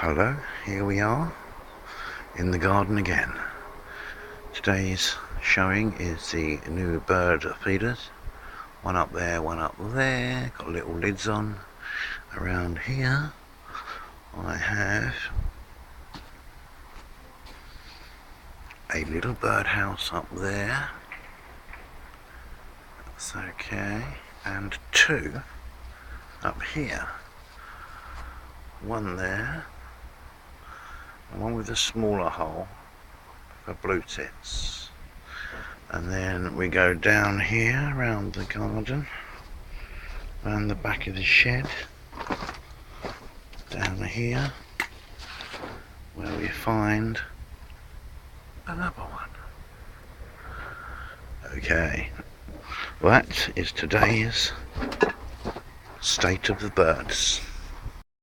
Hello, here we are in the garden again. Today's showing is the new bird feeders. One up there, one up there, got little lids on. Around here I have a little birdhouse up there. That's okay. And two up here. One there, and one with a smaller hole for blue tits. And then we go down here around the garden, around the back of the shed, down here where we find another one. Okay, well, that is today's state of the birds.